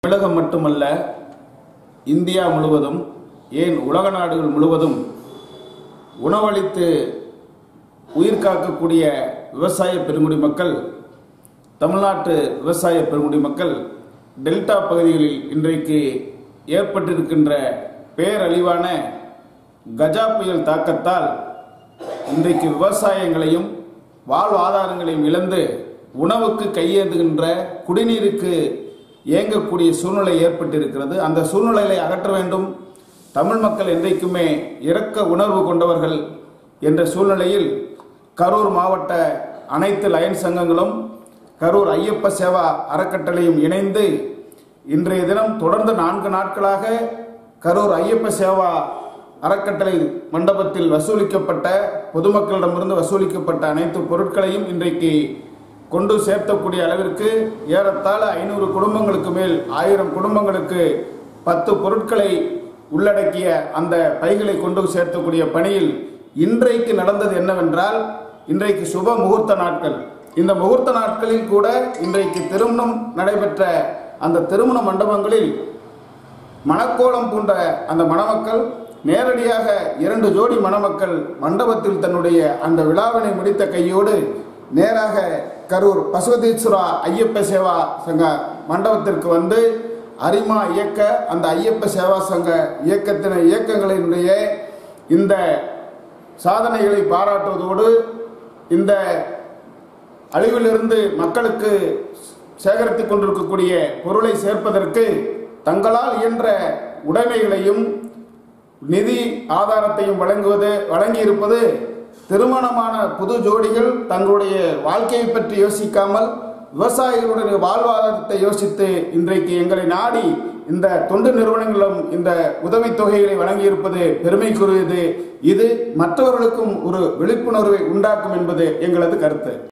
தமிழகம் மட்டுமல்ல, இந்தியா முழுவதும், ஏன் உலக நாடுகள் முழுவதும் உணவளித்து உயிர் காக்கக்கூடிய விவசாய பெருங்குடி மக்கள், தமிழ்நாட்டு விவசாய பெருங்குடி மக்கள் டெல்டா பகுதிகளில் இன்றைக்கு ஏற்பட்டிருக்கின்ற பேரழிவான கஜா புயல் தாக்கத்தால் இன்றைக்கு விவசாயங்களையும் வாழ்வாதாரங்களையும் இழந்து உணவுக்கு கையேந்துகின்ற, குடிநீருக்கு இயங்கக்கூடிய சூழ்நிலை ஏற்பட்டிருக்கிறது. அந்த சூழ்நிலையை அகற்ற வேண்டும். தமிழ் மக்கள் என்றைக்குமே இரக்க உணர்வு கொண்டவர்கள் என்ற சூழ்நிலையில் கரூர் மாவட்ட அனைத்து லயன் சங்கங்களும் கரூர் ஐயப்ப சேவா அறக்கட்டளையும் இணைந்து இன்றைய தினம் தொடர்ந்து 4 நாட்களாக கரூர் ஐயப்ப சேவா அறக்கட்டளை மண்டபத்தில் வசூலிக்கப்பட்ட, பொதுமக்களிடமிருந்து வசூலிக்கப்பட்ட அனைத்து பொருட்களையும் இன்றைக்கு கொண்டு சேர்த்தக்கூடிய அளவிற்கு ஏறத்தாழ 500 குடும்பங்களுக்கு மேல், 1000 குடும்பங்களுக்கு 10 பொருட்களை உள்ளடக்கிய அந்த பைகளை கொண்டு சேர்த்தக்கூடிய பணியில் இன்றைக்கு நடந்தது என்னவென்றால், இன்றைக்கு சுப முகூர்த்த நாட்கள். இந்த முகூர்த்த நாட்களில் கூட இன்றைக்கு திருமணம் நடைபெற்ற அந்த திருமண மண்டபங்களில் மணக்கோலம் பூண்ட அந்த மணமக்கள் நேரடியாக 2 ஜோடி மணமக்கள் மண்டபத்தில் தன்னுடைய அந்த விழாவினை முடித்த கையோடு நேராக கரூர் பசுவதீஸ்வரா ஐயப்ப சேவா சங்க மண்டபத்திற்கு வந்து அரிமா இயக்க, அந்த ஐயப்ப சேவா சங்க இயக்கங்களினுடைய இந்த சாதனைகளை பாராட்டுவதோடு இந்த அழிவிலிருந்து மக்களுக்கு சேகரித்துக் கொண்டிருக்கக்கூடிய பொருளை சேர்ப்பதற்கு தங்களால் இயன்ற உடைமைகளையும் நிதி ஆதாரத்தையும் வழங்கியிருப்பது திருமணமான புது ஜோடிகள் தங்களுடைய வாழ்க்கையை பற்றி யோசிக்காமல் விவசாயிகளுடைய வாழ்வாதாரத்தை யோசித்து இன்றைக்கு எங்களை நாடி இந்த தொண்டு நிறுவனங்களும் இந்த உதவித்தொகைகளை வழங்கியிருப்பது பெருமைக்குரியது. இது மற்றவர்களுக்கும் ஒரு விழிப்புணர்வை உண்டாக்கும் என்பது எங்களது கருத்து.